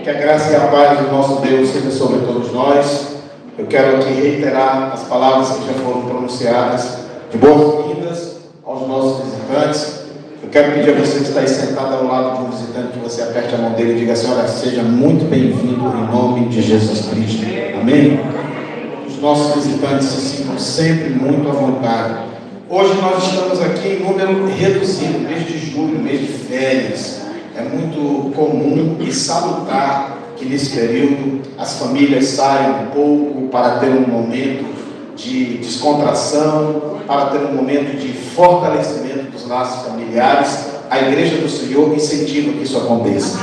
Que a graça e a paz do nosso Deus seja sobre todos nós. Eu quero aqui reiterar as palavras que já foram pronunciadas de boas-vindas aos nossos visitantes. Eu quero pedir a você que está aí sentado ao lado de um visitante que você aperte a mão dele e diga assim: olha, seja muito bem-vindo em nome de Jesus Cristo. Amém? Os nossos visitantes se sintam sempre muito à vontade. Hoje nós estamos aqui em número reduzido, mês de julho, mês de férias. É muito comum e salutar que nesse período as famílias saiam um pouco para ter um momento de descontração, para ter um momento de fortalecimento dos laços familiares. A Igreja do Senhor incentiva que isso aconteça,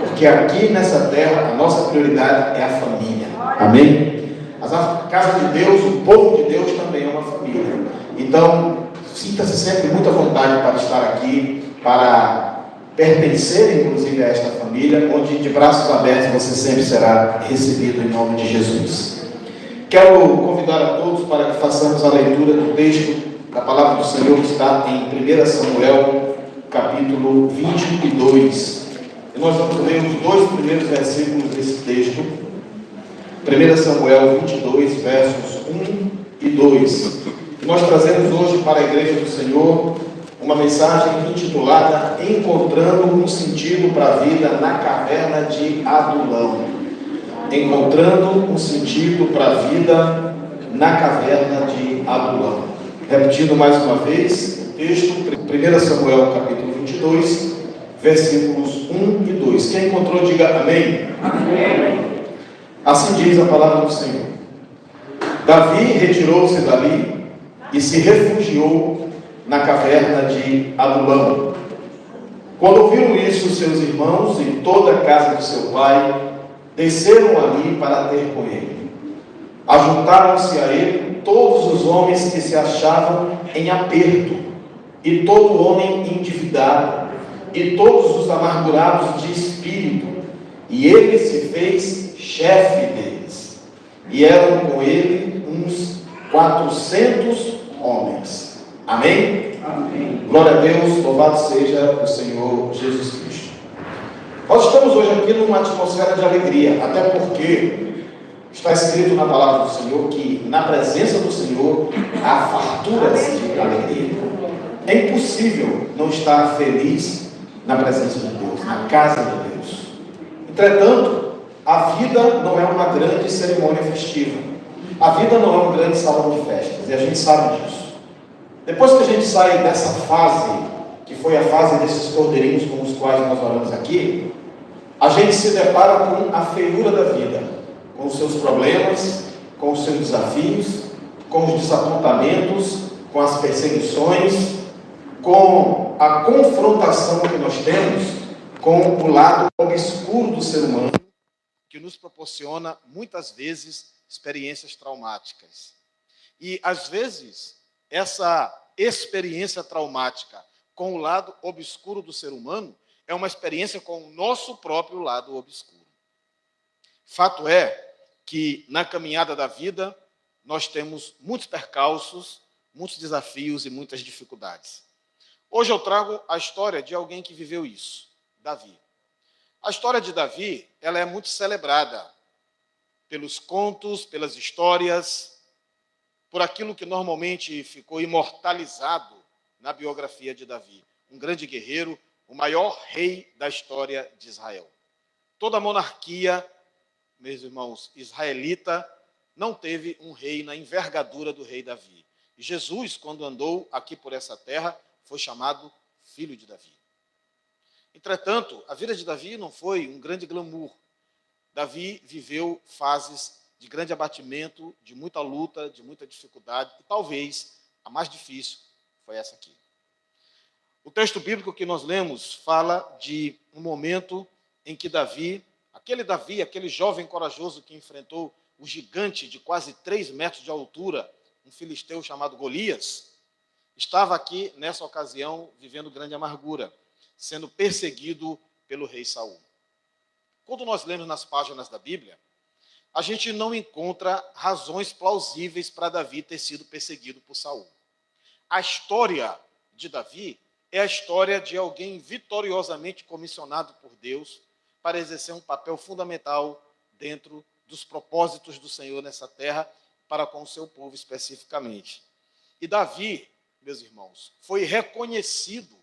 porque aqui nessa terra a nossa prioridade é a família. Amém? A casa de Deus, o povo de Deus também é uma família. Então, sinta-se sempre muito à vontade para estar aqui, para pertencer inclusive a esta família, onde de braços abertos você sempre será recebido em nome de Jesus. Quero convidar a todos para que façamos a leitura do texto da palavra do Senhor que está em 1 Samuel, capítulo 22. E nós vamos ler os dois primeiros versículos desse texto. 1 Samuel 22, versos 1 e 2. E nós trazemos hoje para a Igreja do Senhor uma mensagem intitulada Encontrando um Sentido para a Vida na Caverna de Adulão. Encontrando um Sentido para a Vida na Caverna de Adulão. Repetindo mais uma vez o texto, 1 Samuel capítulo 22, versículos 1 e 2. Quem encontrou, diga amém. Amém. Assim diz a palavra do Senhor. Davi retirou-se dali e se refugiou na caverna de Adulão. Quando ouviram isso, seus irmãos e toda a casa de seu pai desceram ali para ter com ele. Ajuntaram-se a ele todos os homens que se achavam em aperto, e todo homem endividado, e todos os amargurados de espírito, e ele se fez chefe deles. E eram com ele uns 400 homens. Amém? Amém. Glória a Deus, louvado seja o Senhor Jesus Cristo. Nós estamos hoje aqui numa atmosfera de alegria, até porque está escrito na palavra do Senhor que na presença do Senhor há farturas de alegria. É impossível não estar feliz na presença de Deus, na casa de Deus. Entretanto, a vida não é uma grande cerimônia festiva. A vida não é um grande salão de festas, e a gente sabe disso. Depois que a gente sai dessa fase, que foi a fase desses cordeirinhos com os quais nós oramos aqui, a gente se depara com a feiura da vida, com os seus problemas, com os seus desafios, com os desapontamentos, com as perseguições, com a confrontação que nós temos com o lado obscuro do ser humano, que nos proporciona, muitas vezes, experiências traumáticas. E, às vezes, essa experiência traumática com o lado obscuro do ser humano é uma experiência com o nosso próprio lado obscuro. Fato é que, na caminhada da vida, nós temos muitos percalços, muitos desafios e muitas dificuldades. Hoje eu trago a história de alguém que viveu isso, Davi. A história de Davi, ela é muito celebrada pelos contos, pelas histórias, por aquilo que normalmente ficou imortalizado na biografia de Davi. Um grande guerreiro, o maior rei da história de Israel. Toda a monarquia, meus irmãos, israelita, não teve um rei na envergadura do rei Davi. E Jesus, quando andou aqui por essa terra, foi chamado filho de Davi. Entretanto, a vida de Davi não foi um grande glamour. Davi viveu fases de grande abatimento, de muita luta, de muita dificuldade, e talvez a mais difícil foi essa aqui. O texto bíblico que nós lemos fala de um momento em que Davi, aquele jovem corajoso que enfrentou o gigante de quase 3 metros de altura, um filisteu chamado Golias, estava aqui, nessa ocasião, vivendo grande amargura, sendo perseguido pelo rei Saul. Quando nós lemos nas páginas da Bíblia, a gente não encontra razões plausíveis para Davi ter sido perseguido por Saul. A história de Davi é a história de alguém vitoriosamente comissionado por Deus para exercer um papel fundamental dentro dos propósitos do Senhor nessa terra, para com o seu povo especificamente. E Davi, meus irmãos, foi reconhecido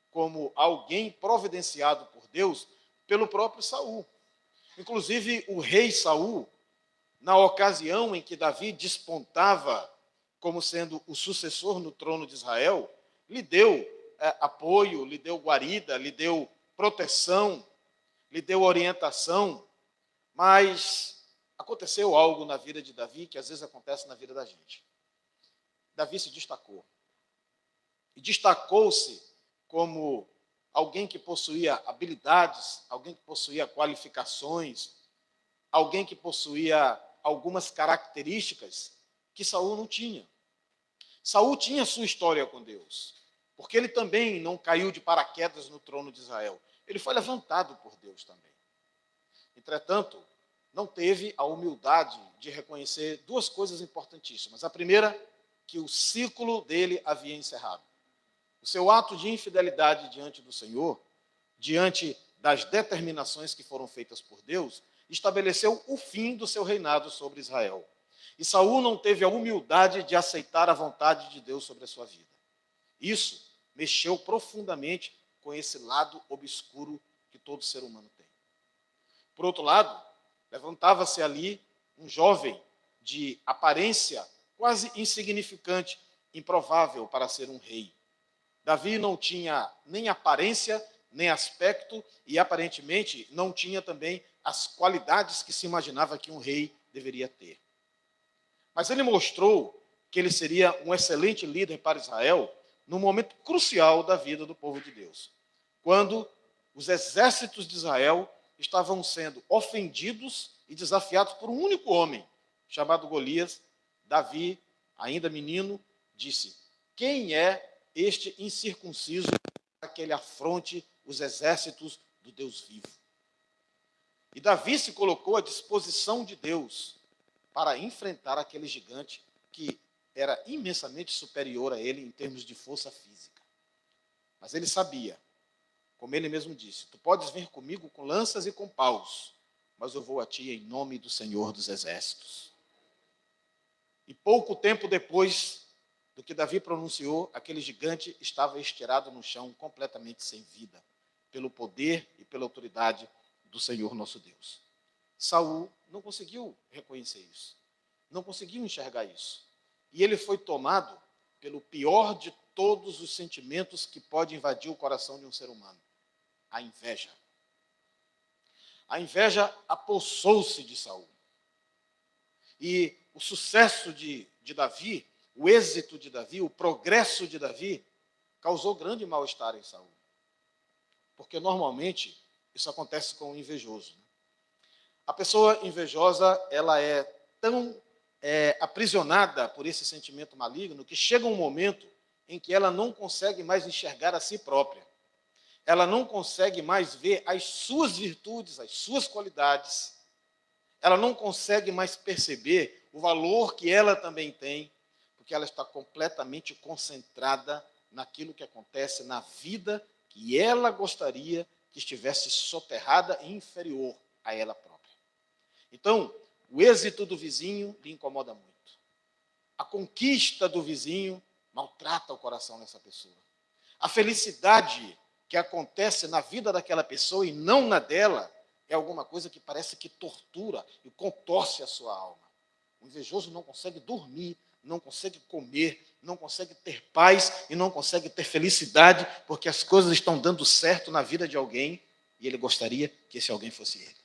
como alguém providenciado por Deus pelo próprio Saul. Inclusive, o rei Saul, na ocasião em que Davi despontava como sendo o sucessor no trono de Israel, lhe deu apoio, lhe deu guarida, lhe deu proteção, lhe deu orientação, mas aconteceu algo na vida de Davi que às vezes acontece na vida da gente. Davi se destacou. E destacou-se como alguém que possuía habilidades, alguém que possuía qualificações, alguém que possuía algumas características que Saul não tinha. Saul tinha sua história com Deus, porque ele também não caiu de paraquedas no trono de Israel. Ele foi levantado por Deus também. Entretanto, não teve a humildade de reconhecer duas coisas importantíssimas. A primeira, que o ciclo dele havia encerrado. O seu ato de infidelidade diante do Senhor, diante das determinações que foram feitas por Deus, estabeleceu o fim do seu reinado sobre Israel. E Saul não teve a humildade de aceitar a vontade de Deus sobre a sua vida. Isso mexeu profundamente com esse lado obscuro que todo ser humano tem. Por outro lado, levantava-se ali um jovem de aparência quase insignificante, improvável para ser um rei. Davi não tinha nem aparência, nem aspecto, e aparentemente não tinha também as qualidades que se imaginava que um rei deveria ter. Mas ele mostrou que ele seria um excelente líder para Israel num momento crucial da vida do povo de Deus, quando os exércitos de Israel estavam sendo ofendidos e desafiados por um único homem, chamado Golias. Davi, ainda menino, disse: quem é este incircunciso para que ele afronte os exércitos do Deus vivo? E Davi se colocou à disposição de Deus para enfrentar aquele gigante que era imensamente superior a ele em termos de força física. Mas ele sabia, como ele mesmo disse: tu podes vir comigo com lanças e com paus, mas eu vou a ti em nome do Senhor dos Exércitos. E pouco tempo depois do que Davi pronunciou, aquele gigante estava estirado no chão, completamente sem vida, pelo poder e pela autoridade do Senhor nosso Deus. Saul não conseguiu reconhecer isso, não conseguiu enxergar isso. E ele foi tomado pelo pior de todos os sentimentos que pode invadir o coração de um ser humano: a inveja. A inveja apossou-se de Saul. E o sucesso de Davi, o êxito de Davi, o progresso de Davi, causou grande mal-estar em Saul. Porque normalmente isso acontece com o invejoso. A pessoa invejosa, ela é tão aprisionada por esse sentimento maligno que chega um momento em que ela não consegue mais enxergar a si própria. Ela não consegue mais ver as suas virtudes, as suas qualidades. Ela não consegue mais perceber o valor que ela também tem, porque ela está completamente concentrada naquilo que acontece na vida que ela gostaria que estivesse soterrada e inferior a ela própria. Então, o êxito do vizinho lhe incomoda muito. A conquista do vizinho maltrata o coração dessa pessoa. A felicidade que acontece na vida daquela pessoa e não na dela é alguma coisa que parece que tortura e contorce a sua alma. O invejoso não consegue dormir, não consegue comer, não consegue ter paz e não consegue ter felicidade porque as coisas estão dando certo na vida de alguém e ele gostaria que esse alguém fosse ele.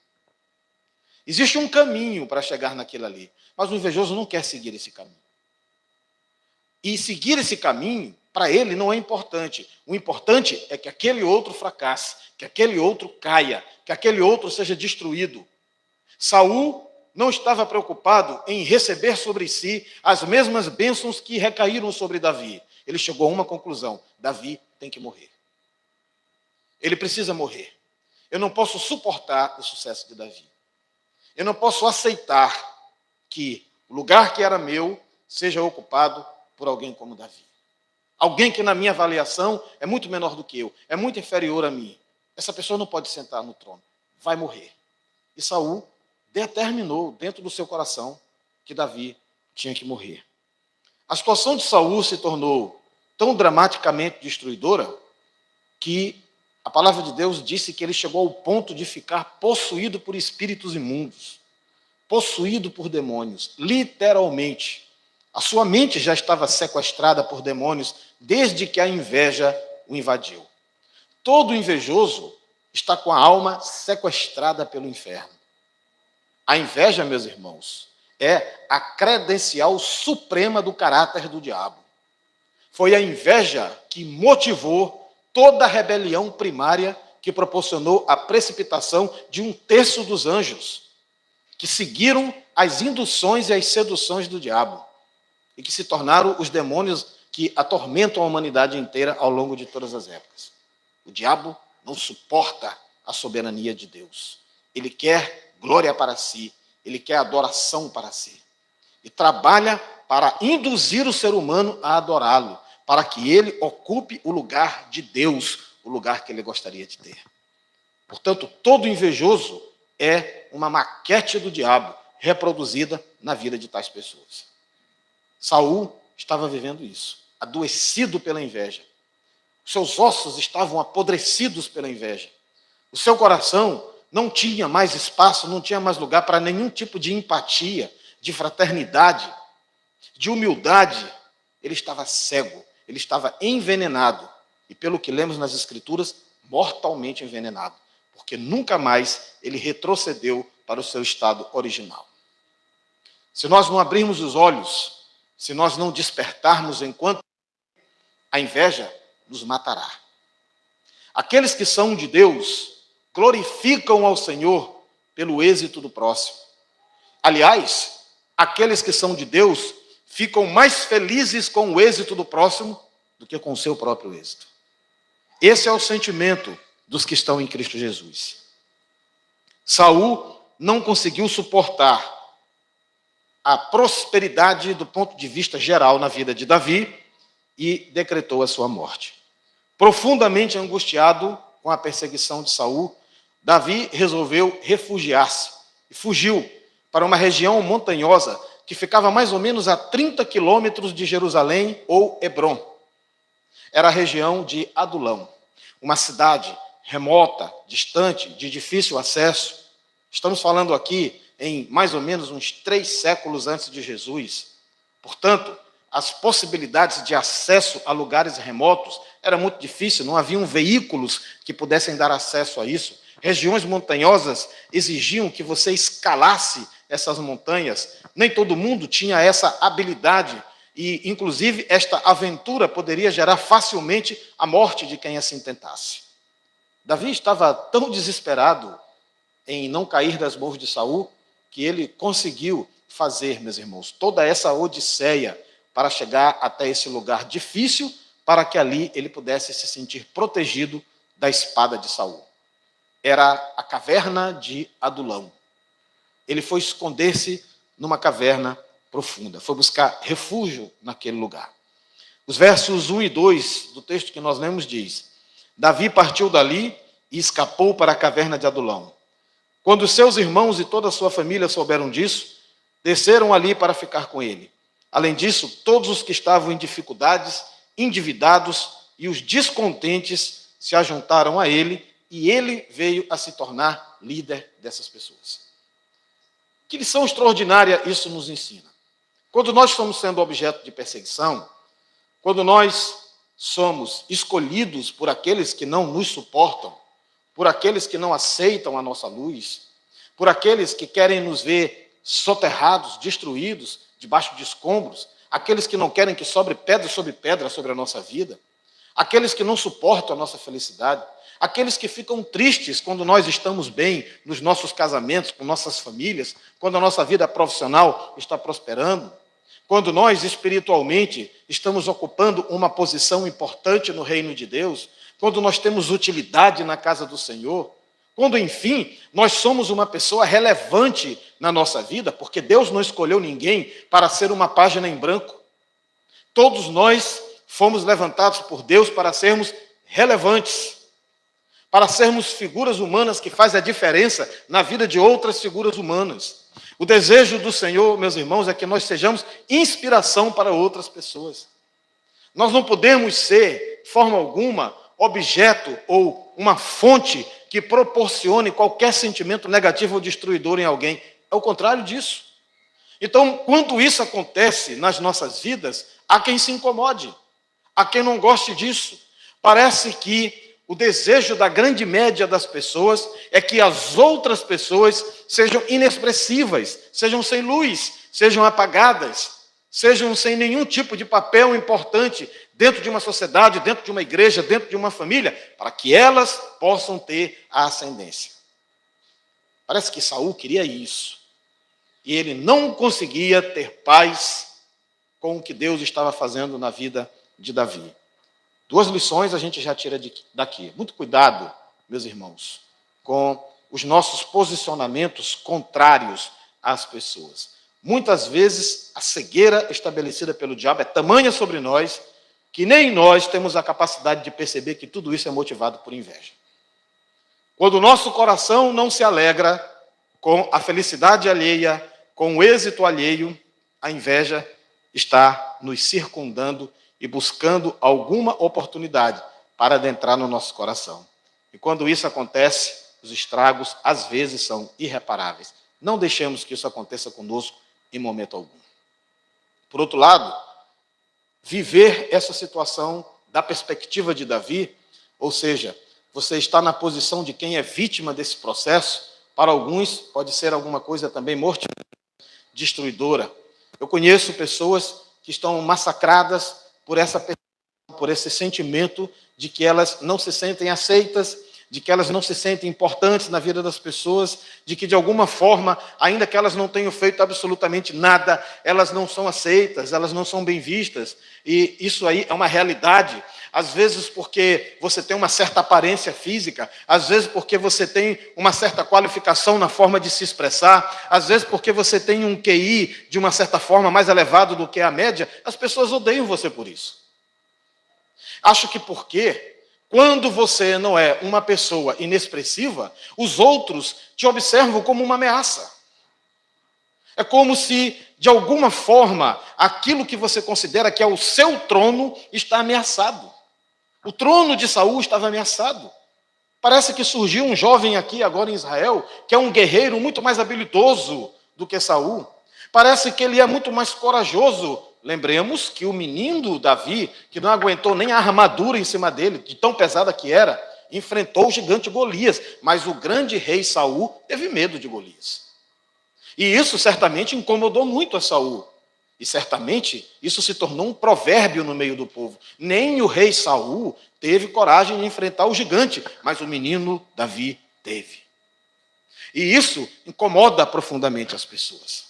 Existe um caminho para chegar naquilo ali, mas o invejoso não quer seguir esse caminho. E seguir esse caminho, para ele, não é importante. O importante é que aquele outro fracasse, que aquele outro caia, que aquele outro seja destruído. Saul não estava preocupado em receber sobre si as mesmas bênçãos que recaíram sobre Davi. Ele chegou a uma conclusão: Davi tem que morrer. Ele precisa morrer. Eu não posso suportar o sucesso de Davi. Eu não posso aceitar que o lugar que era meu seja ocupado por alguém como Davi. Alguém que, na minha avaliação, é muito menor do que eu, é muito inferior a mim. Essa pessoa não pode sentar no trono. vai morrer. E Saul determinou dentro do seu coração que Davi tinha que morrer. A situação de Saul se tornou tão dramaticamente destruidora que a palavra de Deus disse que ele chegou ao ponto de ficar possuído por espíritos imundos, possuído por demônios, literalmente. A sua mente já estava sequestrada por demônios desde que a inveja o invadiu. Todo invejoso está com a alma sequestrada pelo inferno. A inveja, meus irmãos, é a credencial suprema do caráter do diabo. Foi a inveja que motivou toda a rebelião primária que proporcionou a precipitação de 1/3 dos anjos, que seguiram as induções e as seduções do diabo, e que se tornaram os demônios que atormentam a humanidade inteira ao longo de todas as épocas. O diabo não suporta a soberania de Deus. Ele quer glória para si, ele quer adoração para si. E trabalha para induzir o ser humano a adorá-lo, para que ele ocupe o lugar de Deus, o lugar que ele gostaria de ter. Portanto, todo invejoso é uma maquete do diabo reproduzida na vida de tais pessoas. Saul estava vivendo isso, adoecido pela inveja. Seus ossos estavam apodrecidos pela inveja. O seu coração não tinha mais espaço, não tinha mais lugar para nenhum tipo de empatia, de fraternidade, de humildade. Ele estava cego, ele estava envenenado. E pelo que lemos nas Escrituras, mortalmente envenenado. Porque nunca mais ele retrocedeu para o seu estado original. Se nós não abrirmos os olhos, se nós não despertarmos enquanto a inveja nos matará. Aqueles que são de Deus glorificam ao Senhor pelo êxito do próximo. Aliás, aqueles que são de Deus ficam mais felizes com o êxito do próximo do que com o seu próprio êxito. Esse é o sentimento dos que estão em Cristo Jesus. Saul não conseguiu suportar a prosperidade do ponto de vista geral na vida de Davi e decretou a sua morte. Profundamente angustiado com a perseguição de Saul, Davi resolveu refugiar-se e fugiu para uma região montanhosa que ficava mais ou menos a 30 quilômetros de Jerusalém ou Hebrom. Era a região de Adulão, uma cidade remota, distante, de difícil acesso. Estamos falando aqui em mais ou menos uns 3 séculos antes de Jesus. Portanto, as possibilidades de acesso a lugares remotos era muito difícil, não haviam veículos que pudessem dar acesso a isso. Regiões montanhosas exigiam que você escalasse essas montanhas. Nem todo mundo tinha essa habilidade e, inclusive, esta aventura poderia gerar facilmente a morte de quem assim tentasse. Davi estava tão desesperado em não cair das mãos de Saul que ele conseguiu fazer, meus irmãos, toda essa odisseia para chegar até esse lugar difícil, para que ali ele pudesse se sentir protegido da espada de Saul. Era a caverna de Adulão. Ele foi esconder-se numa caverna profunda, foi buscar refúgio naquele lugar. Os versos 1 e 2 do texto que nós lemos diz: Davi partiu dali e escapou para a caverna de Adulão. Quando seus irmãos e toda a sua família souberam disso, desceram ali para ficar com ele. Além disso, todos os que estavam em dificuldades, endividados e os descontentes se ajuntaram a ele e ele veio a se tornar líder dessas pessoas. Que lição extraordinária isso nos ensina. Quando nós estamos sendo objeto de perseguição, quando nós somos escolhidos por aqueles que não nos suportam, por aqueles que não aceitam a nossa luz, por aqueles que querem nos ver soterrados, destruídos, debaixo de escombros, aqueles que não querem que sobre pedra sobre a nossa vida, aqueles que não suportam a nossa felicidade, aqueles que ficam tristes quando nós estamos bem nos nossos casamentos, com nossas famílias, quando a nossa vida profissional está prosperando, quando nós espiritualmente estamos ocupando uma posição importante no reino de Deus, quando nós temos utilidade na casa do Senhor, quando, enfim, nós somos uma pessoa relevante na nossa vida, porque Deus não escolheu ninguém para ser uma página em branco. Todos nós fomos levantados por Deus para sermos relevantes, para sermos figuras humanas que fazem a diferença na vida de outras figuras humanas. O desejo do Senhor, meus irmãos, é que nós sejamos inspiração para outras pessoas. Nós não podemos ser, de forma alguma, objeto ou uma fonte que proporcione qualquer sentimento negativo ou destruidor em alguém. É o contrário disso. Então, quando isso acontece nas nossas vidas, há quem se incomode, há quem não goste disso. Parece que o desejo da grande média das pessoas é que as outras pessoas sejam inexpressivas, sejam sem luz, sejam apagadas, sejam sem nenhum tipo de papel importante dentro de uma sociedade, dentro de uma igreja, dentro de uma família, para que elas possam ter a ascendência. Parece que Saul queria isso. E ele não conseguia ter paz com o que Deus estava fazendo na vida de Davi. 2 lições a gente já tira daqui. Muito cuidado, meus irmãos, com os nossos posicionamentos contrários às pessoas. Muitas vezes a cegueira estabelecida pelo diabo é tamanha sobre nós que nem nós temos a capacidade de perceber que tudo isso é motivado por inveja. Quando o nosso coração não se alegra com a felicidade alheia, com o êxito alheio, a inveja está nos circundando e buscando alguma oportunidade para adentrar no nosso coração. E quando isso acontece, os estragos às vezes são irreparáveis. Não deixemos que isso aconteça conosco em momento algum. Por outro lado, viver essa situação da perspectiva de Davi, ou seja, você está na posição de quem é vítima desse processo, para alguns pode ser alguma coisa também mortífera, destruidora. Eu conheço pessoas que estão massacradas por esse sentimento de que elas não se sentem aceitas, de que elas não se sentem importantes na vida das pessoas, de que de alguma forma, ainda que elas não tenham feito absolutamente nada, elas não são aceitas, elas não são bem vistas. E isso aí é uma realidade. Às vezes porque você tem uma certa aparência física, às vezes porque você tem uma certa qualificação na forma de se expressar, às vezes porque você tem um QI de uma certa forma mais elevado do que a média, as pessoas odeiam você por isso. Acho que porque quando você não é uma pessoa inexpressiva, os outros te observam como uma ameaça. É como se, de alguma forma, aquilo que você considera que é o seu trono está ameaçado. O trono de Saul estava ameaçado. Parece que surgiu um jovem aqui agora em Israel, que é um guerreiro muito mais habilidoso do que Saul. Parece que ele é muito mais corajoso. Lembremos que o menino Davi, que não aguentou nem a armadura em cima dele, de tão pesada que era, enfrentou o gigante Golias, mas o grande rei Saul teve medo de Golias. E isso certamente incomodou muito a Saul. E certamente isso se tornou um provérbio no meio do povo. Nem o rei Saul teve coragem de enfrentar o gigante, mas o menino Davi teve. E isso incomoda profundamente as pessoas.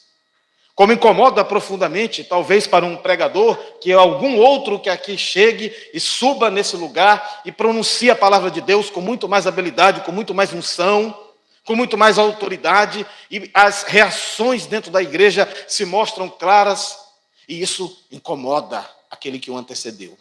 Como incomoda profundamente, talvez para um pregador, que algum outro que aqui chegue e suba nesse lugar e pronuncie a palavra de Deus com muito mais habilidade, com muito mais unção, com muito mais autoridade, e as reações dentro da igreja se mostram claras, e isso incomoda aquele que o antecedeu.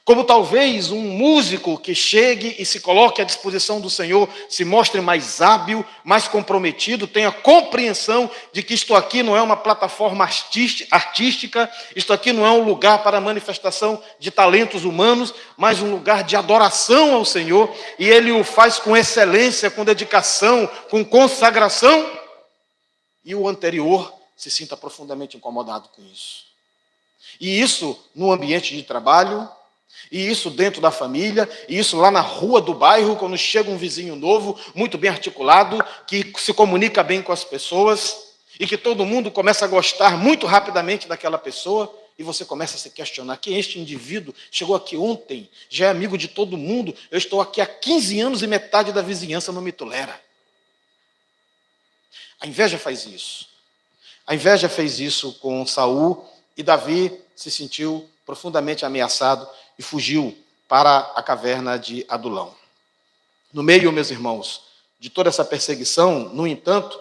Como talvez um músico que chegue e se coloque à disposição do Senhor, se mostre mais hábil, mais comprometido, tenha compreensão de que isto aqui não é uma plataforma artística, isto aqui não é um lugar para manifestação de talentos humanos, mas um lugar de adoração ao Senhor, e ele o faz com excelência, com dedicação, com consagração, e o anterior se sinta profundamente incomodado com isso. E isso no ambiente de trabalho, e isso dentro da família, e isso lá na rua do bairro, quando chega um vizinho novo, muito bem articulado, que se comunica bem com as pessoas, e que todo mundo começa a gostar muito rapidamente daquela pessoa, e você começa a se questionar: quem é este indivíduo? Chegou aqui ontem, já é amigo de todo mundo, eu estou aqui há 15 anos e metade da vizinhança não me tolera. A inveja faz isso. A inveja fez isso com Saul, e Davi se sentiu profundamente ameaçado e fugiu para a caverna de Adulão. No meio, meus irmãos, de toda essa perseguição, no entanto,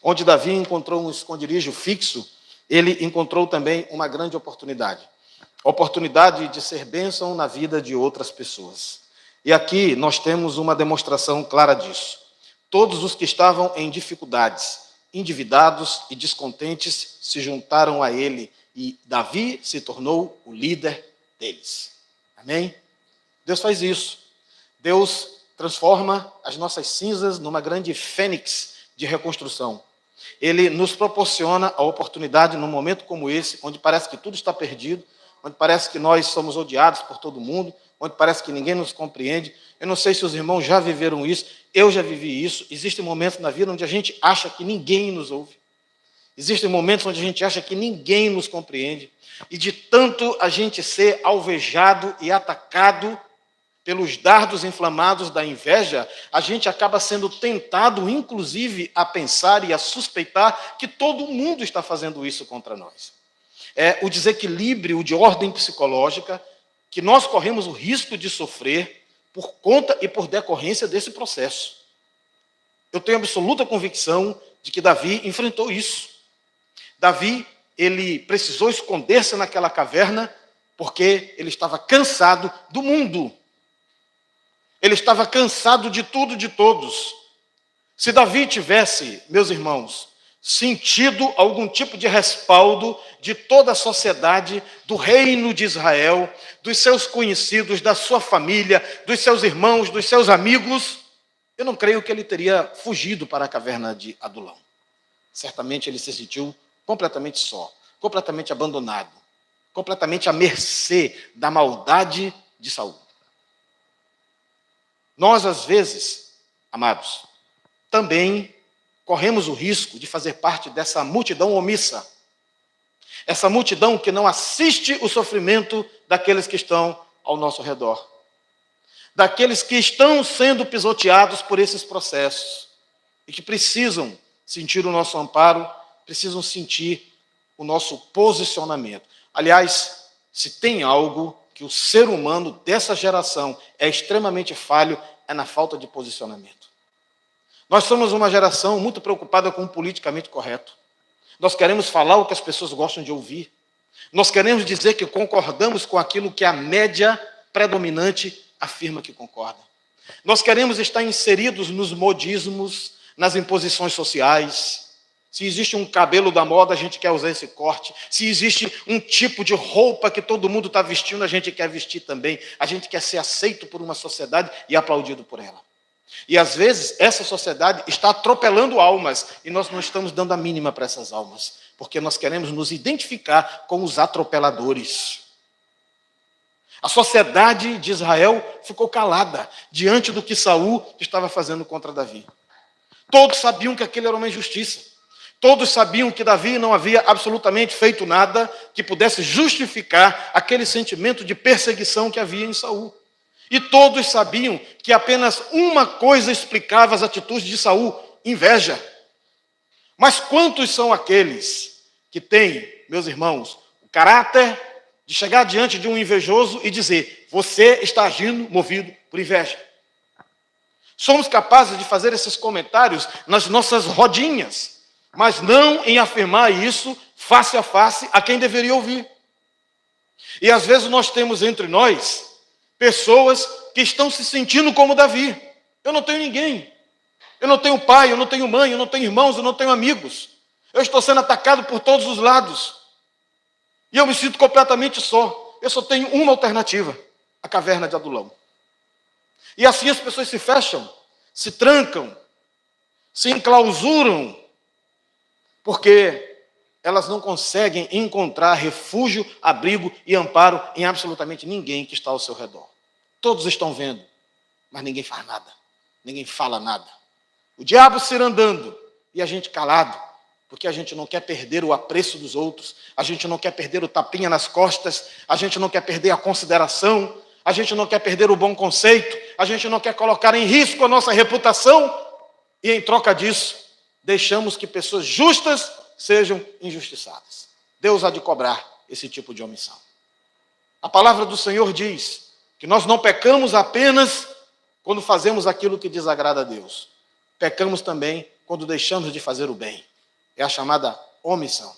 onde Davi encontrou um esconderijo fixo, ele encontrou também uma grande oportunidade. A oportunidade de ser bênção na vida de outras pessoas. E aqui nós temos uma demonstração clara disso. Todos os que estavam em dificuldades, endividados e descontentes, se juntaram a ele, e Davi se tornou o líder deles. Amém? Deus faz isso. Deus transforma as nossas cinzas numa grande fênix de reconstrução. Ele nos proporciona a oportunidade, num momento como esse, onde parece que tudo está perdido, onde parece que nós somos odiados por todo mundo, onde parece que ninguém nos compreende. Eu não sei se os irmãos já viveram isso, eu já vivi isso. Existem momentos na vida onde a gente acha que ninguém nos ouve. Existem momentos onde a gente acha que ninguém nos compreende. E de tanto a gente ser alvejado e atacado pelos dardos inflamados da inveja, a gente acaba sendo tentado, inclusive, a pensar e a suspeitar que todo mundo está fazendo isso contra nós. É o desequilíbrio de ordem psicológica que nós corremos o risco de sofrer por conta e por decorrência desse processo. Eu tenho absoluta convicção de que Davi enfrentou isso. Davi, ele precisou esconder-se naquela caverna porque ele estava cansado do mundo. Ele estava cansado de tudo e de todos. Se Davi tivesse, meus irmãos, sentido algum tipo de respaldo de toda a sociedade, do reino de Israel, dos seus conhecidos, da sua família, dos seus irmãos, dos seus amigos, eu não creio que ele teria fugido para a caverna de Adulão. Certamente ele se sentiu completamente só, completamente abandonado, completamente à mercê da maldade de Saul. Nós, às vezes, amados, também corremos o risco de fazer parte dessa multidão omissa. Essa multidão que não assiste o sofrimento daqueles que estão ao nosso redor. Daqueles que estão sendo pisoteados por esses processos. E que precisam sentir o nosso amparo, precisam sentir o nosso posicionamento. Aliás, se tem algo que o ser humano dessa geração é extremamente falho, é na falta de posicionamento. Nós somos uma geração muito preocupada com o politicamente correto. Nós queremos falar o que as pessoas gostam de ouvir. Nós queremos dizer que concordamos com aquilo que a média predominante afirma que concorda. Nós queremos estar inseridos nos modismos, nas imposições sociais. Se existe um cabelo da moda, a gente quer usar esse corte. Se existe um tipo de roupa que todo mundo está vestindo, a gente quer vestir também. A gente quer ser aceito por uma sociedade e aplaudido por ela. E às vezes essa sociedade está atropelando almas e nós não estamos dando a mínima para essas almas, porque nós queremos nos identificar com os atropeladores. A sociedade de Israel ficou calada diante do que Saul estava fazendo contra Davi. Todos sabiam que aquilo era uma injustiça. Todos sabiam que Davi não havia absolutamente feito nada que pudesse justificar aquele sentimento de perseguição que havia em Saul. E todos sabiam que apenas uma coisa explicava as atitudes de Saul: inveja. Mas quantos são aqueles que têm, meus irmãos, o caráter de chegar diante de um invejoso e dizer: você está agindo movido por inveja? Somos capazes de fazer esses comentários nas nossas rodinhas, mas não em afirmar isso face a face a quem deveria ouvir. E às vezes nós temos entre nós pessoas que estão se sentindo como Davi. Eu não tenho ninguém. Eu não tenho pai, eu não tenho mãe, eu não tenho irmãos, eu não tenho amigos. Eu estou sendo atacado por todos os lados. E eu me sinto completamente só. Eu só tenho uma alternativa: a caverna de Adulão. E assim as pessoas se fecham, se trancam, se enclausuram, porque elas não conseguem encontrar refúgio, abrigo e amparo em absolutamente ninguém que está ao seu redor. Todos estão vendo, mas ninguém faz nada, ninguém fala nada. O diabo cirandando e a gente calado, porque a gente não quer perder o apreço dos outros, a gente não quer perder o tapinha nas costas, a gente não quer perder a consideração, a gente não quer perder o bom conceito, a gente não quer colocar em risco a nossa reputação, e em troca disso, deixamos que pessoas justas sejam injustiçadas. Deus há de cobrar esse tipo de omissão. A palavra do Senhor diz que nós não pecamos apenas quando fazemos aquilo que desagrada a Deus. Pecamos também quando deixamos de fazer o bem. É a chamada omissão.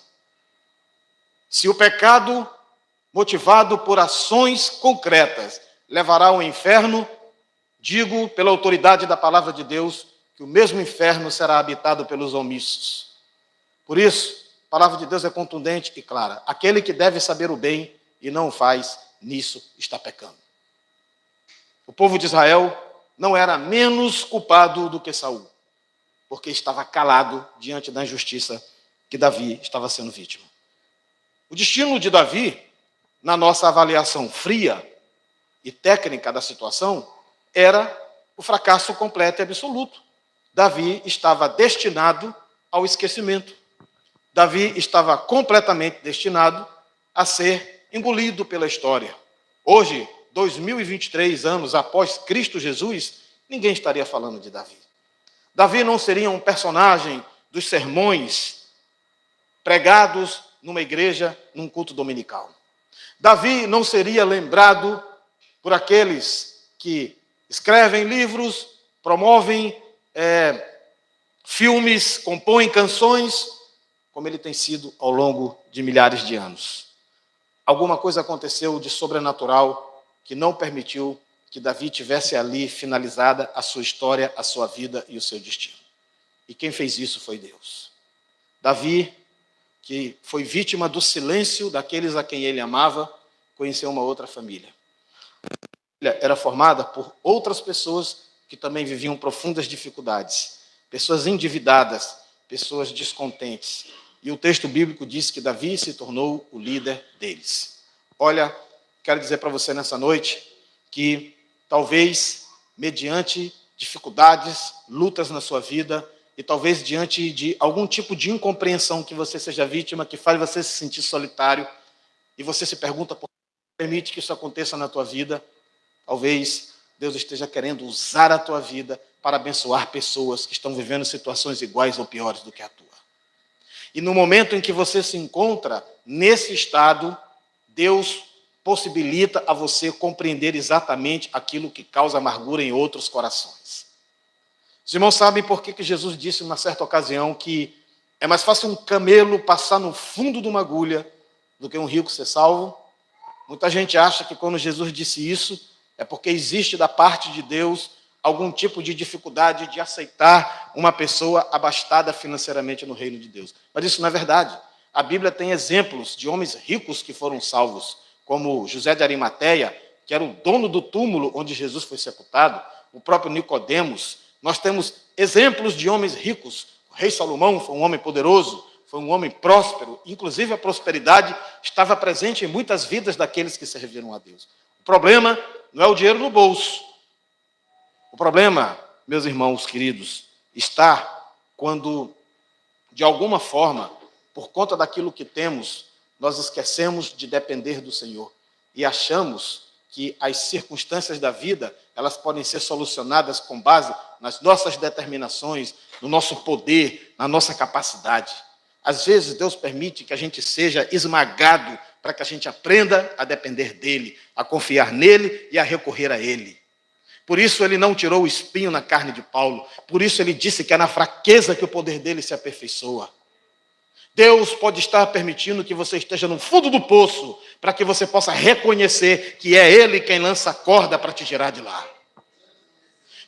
Se o pecado motivado por ações concretas levará ao inferno, Digo, pela autoridade da palavra de Deus, que o mesmo inferno será habitado pelos omissos. Por isso, a palavra de Deus é contundente e clara. Aquele que deve saber o bem e não o faz, nisso está pecando. O povo de Israel não era menos culpado do que Saul, porque estava calado diante da injustiça que Davi estava sendo vítima. O destino de Davi, na nossa avaliação fria e técnica da situação, era o fracasso completo e absoluto. Davi estava destinado ao esquecimento. Davi estava completamente destinado a ser engolido pela história. Hoje, 2023 anos após Cristo Jesus, ninguém estaria falando de Davi. Davi não seria um personagem dos sermões pregados numa igreja, num culto dominical. Davi não seria lembrado por aqueles que escrevem livros, promovem filmes, compõem canções, como ele tem sido ao longo de milhares de anos. Alguma coisa aconteceu de sobrenatural que não permitiu que Davi tivesse ali finalizada a sua história, a sua vida e o seu destino. E quem fez isso foi Deus. Davi, que foi vítima do silêncio daqueles a quem ele amava, conheceu uma outra família. A família era formada por outras pessoas que também viviam profundas dificuldades, pessoas endividadas, pessoas descontentes. E o texto bíblico diz que Davi se tornou o líder deles. Olha, quero dizer para você nessa noite que talvez mediante dificuldades, lutas na sua vida e talvez diante de algum tipo de incompreensão que você seja vítima, que faz você se sentir solitário e você se pergunta por que permite que isso aconteça na tua vida, talvez Deus esteja querendo usar a tua vida para abençoar pessoas que estão vivendo situações iguais ou piores do que a tua. E no momento em que você se encontra nesse estado, Deus possibilita a você compreender exatamente aquilo que causa amargura em outros corações. Os irmãos sabem por que Jesus disse numa certa ocasião que é mais fácil um camelo passar no fundo de uma agulha do que um rico ser salvo? Muita gente acha que quando Jesus disse isso, é porque existe da parte de Deus algum tipo de dificuldade de aceitar uma pessoa abastada financeiramente no reino de Deus. Mas isso não é verdade. A Bíblia tem exemplos de homens ricos que foram salvos, como José de Arimateia, que era o dono do túmulo onde Jesus foi sepultado, o próprio Nicodemos. Nós temos exemplos de homens ricos. O rei Salomão foi um homem poderoso, foi um homem próspero. Inclusive, a prosperidade estava presente em muitas vidas daqueles que serviram a Deus. O problema não é o dinheiro no bolso. O problema, meus irmãos queridos, está quando, de alguma forma, por conta daquilo que temos, nós esquecemos de depender do Senhor e achamos que as circunstâncias da vida, elas podem ser solucionadas com base nas nossas determinações, no nosso poder, na nossa capacidade. Às vezes, Deus permite que a gente seja esmagado para que a gente aprenda a depender dEle, a confiar nele e a recorrer a Ele. Por isso, Ele não tirou o espinho na carne de Paulo. Por isso, Ele disse que é na fraqueza que o poder dEle se aperfeiçoa. Deus pode estar permitindo que você esteja no fundo do poço para que você possa reconhecer que é Ele quem lança a corda para te tirar de lá.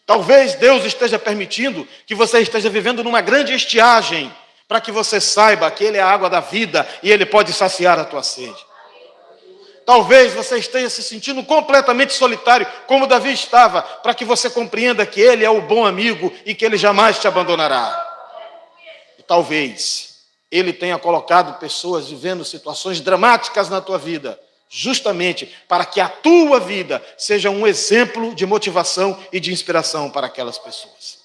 Talvez Deus esteja permitindo que você esteja vivendo numa grande estiagem para que você saiba que Ele é a água da vida e Ele pode saciar a tua sede. Talvez você esteja se sentindo completamente solitário, como Davi estava, para que você compreenda que Ele é o bom amigo e que Ele jamais te abandonará. E talvez Ele tenha colocado pessoas vivendo situações dramáticas na tua vida, justamente para que a tua vida seja um exemplo de motivação e de inspiração para aquelas pessoas.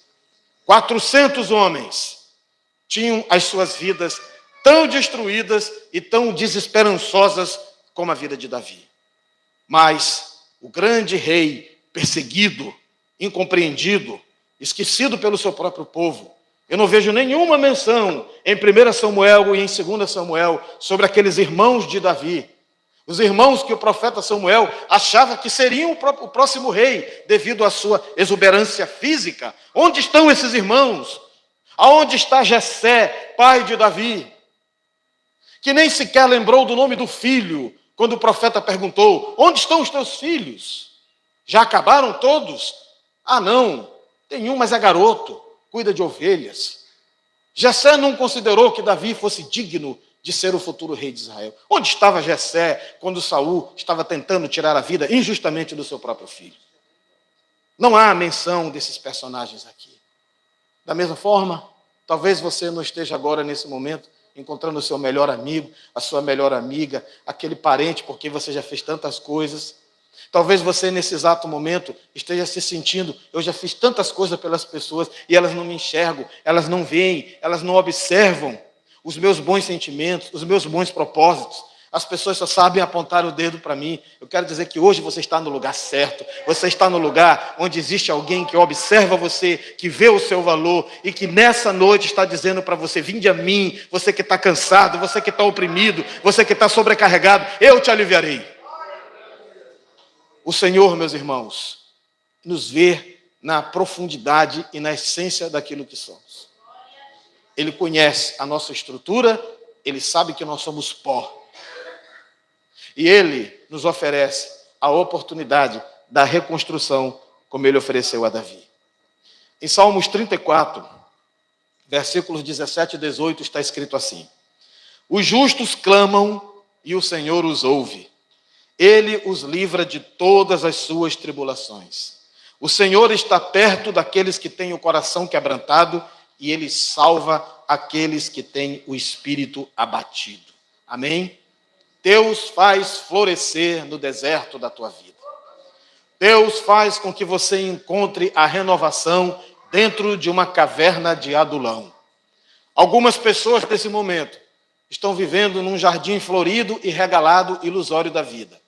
400 homens tinham as suas vidas tão destruídas e tão desesperançosas como a vida de Davi. Mas o grande rei, perseguido, incompreendido, esquecido pelo seu próprio povo, eu não vejo nenhuma menção em 1 Samuel e em 2 Samuel sobre aqueles irmãos de Davi. Os irmãos que o profeta Samuel achava que seriam o próximo rei, devido à sua exuberância física. Onde estão esses irmãos? Aonde está Jessé, pai de Davi? Que nem sequer lembrou do nome do filho, quando o profeta perguntou: onde estão os teus filhos? Já acabaram todos? Ah, não, tem um, mas é garoto, cuida de ovelhas. Jessé não considerou que Davi fosse digno de ser o futuro rei de Israel. Onde estava Jessé quando Saul estava tentando tirar a vida injustamente do seu próprio filho? Não há menção desses personagens aqui. Da mesma forma, talvez você não esteja agora, nesse momento, encontrando o seu melhor amigo, a sua melhor amiga, aquele parente por quem você já fez tantas coisas. Talvez você, nesse exato momento, esteja se sentindo: eu já fiz tantas coisas pelas pessoas e elas não me enxergam, elas não veem, elas não observam os meus bons sentimentos, os meus bons propósitos. As pessoas só sabem apontar o dedo para mim. Eu quero dizer que hoje você está no lugar certo. Você está no lugar onde existe alguém que observa você, que vê o seu valor e que nessa noite está dizendo para você: vinde a mim, você que está cansado, você que está oprimido, você que está sobrecarregado, eu te aliviarei. O Senhor, meus irmãos, nos vê na profundidade e na essência daquilo que somos. Ele conhece a nossa estrutura, Ele sabe que nós somos pó. E Ele nos oferece a oportunidade da reconstrução, como Ele ofereceu a Davi. Em Salmos 34, versículos 17 e 18, está escrito assim: os justos clamam e o Senhor os ouve. Ele os livra de todas as suas tribulações. O Senhor está perto daqueles que têm o coração quebrantado e Ele salva aqueles que têm o espírito abatido. Amém? Deus faz florescer no deserto da tua vida. Deus faz com que você encontre a renovação dentro de uma caverna de Adulão. Algumas pessoas nesse momento estão vivendo num jardim florido e regalado ilusório da vida.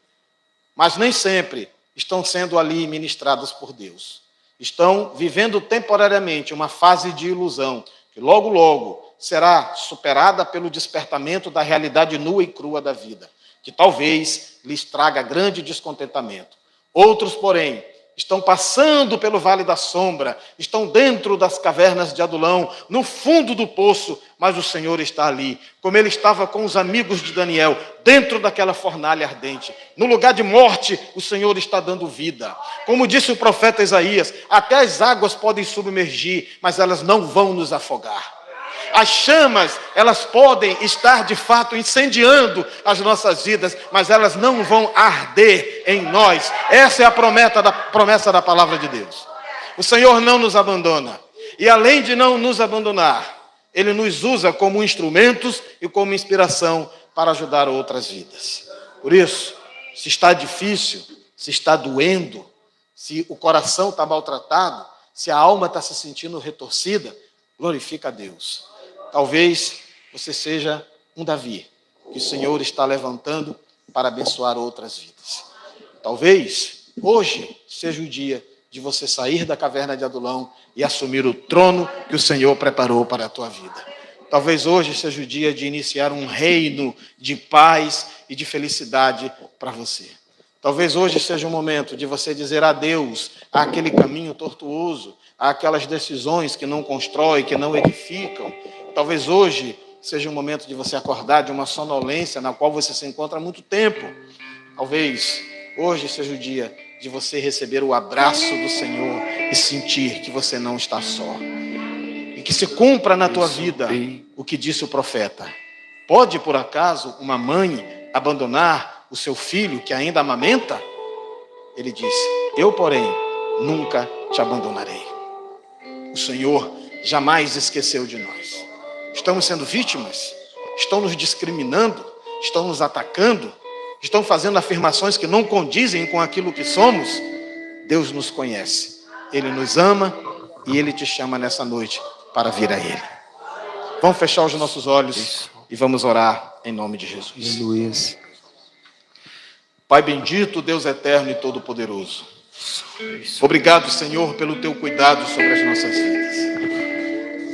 Mas nem sempre estão sendo ali ministradas por Deus. Estão vivendo temporariamente uma fase de ilusão, que logo, logo será superada pelo despertamento da realidade nua e crua da vida, que talvez lhes traga grande descontentamento. Outros, porém, estão passando pelo vale da sombra, estão dentro das cavernas de Adulão, no fundo do poço, mas o Senhor está ali, como Ele estava com os amigos de Daniel, dentro daquela fornalha ardente. No lugar de morte, o Senhor está dando vida. Como disse o profeta Isaías, até as águas podem submergir, mas elas não vão nos afogar. As chamas, elas podem estar de fato incendiando as nossas vidas, mas elas não vão arder em nós. Essa é a promessa da palavra de Deus. O Senhor não nos abandona. E além de não nos abandonar, Ele nos usa como instrumentos e como inspiração para ajudar outras vidas. Por isso, se está difícil, se está doendo, se o coração está maltratado, se a alma está se sentindo retorcida, glorifica a Deus. Talvez você seja um Davi, que o Senhor está levantando para abençoar outras vidas. Talvez hoje seja o dia de você sair da caverna de Adulão e assumir o trono que o Senhor preparou para a tua vida. Talvez hoje seja o dia de iniciar um reino de paz e de felicidade para você. Talvez hoje seja o momento de você dizer adeus àquele caminho tortuoso, àquelas decisões que não constroem, que não edificam. Talvez hoje seja o momento de você acordar de uma sonolência na qual você se encontra há muito tempo. Talvez hoje seja o dia de você receber o abraço do Senhor e sentir que você não está só. E que se cumpra na tua vida o que disse o profeta. Pode, por acaso, uma mãe abandonar o seu filho que ainda amamenta? Ele disse: eu, porém, nunca te abandonarei. O Senhor jamais esqueceu de nós. Estamos sendo vítimas? Estão nos discriminando? Estão nos atacando? Estão fazendo afirmações que não condizem com aquilo que somos? Deus nos conhece. Ele nos ama e Ele te chama nessa noite para vir a Ele. Vamos fechar os nossos olhos e vamos orar em nome de Jesus. Aleluia. Pai bendito, Deus eterno e todo-poderoso. Obrigado, Senhor, pelo Teu cuidado sobre as nossas vidas.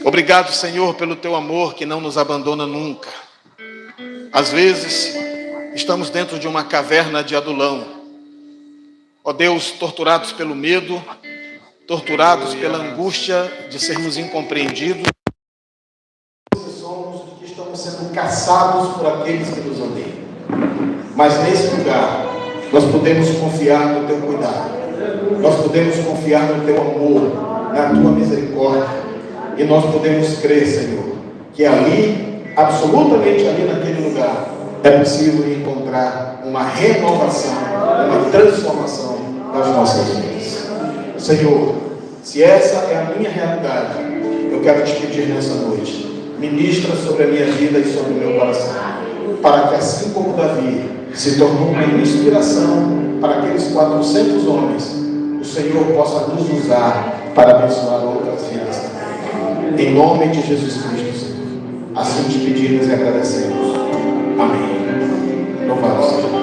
Obrigado, Senhor, pelo Teu amor que não nos abandona nunca. Às vezes, estamos dentro de uma caverna de Adulão. Ó Deus, torturados pelo medo, torturados pela angústia de sermos incompreendidos. Somos que estamos sendo caçados por aqueles que nos odeiam. Mas nesse lugar, nós podemos confiar no Teu cuidado. nós podemos confiar no Teu amor, na Tua misericórdia, e nós podemos crer, Senhor, que ali, absolutamente ali naquele lugar, é possível encontrar uma renovação, uma transformação das nossas vidas. Senhor, se essa é a minha realidade, eu quero te pedir nessa noite, ministra sobre a minha vida e sobre o meu coração, para que assim como Davi se tornou uma inspiração para aqueles 400 homens, o Senhor possa nos usar para abençoar outras vidas. Em nome de Jesus Cristo, Senhor. Assim te pedimos e agradecemos. Amém. Louvado seja Deus.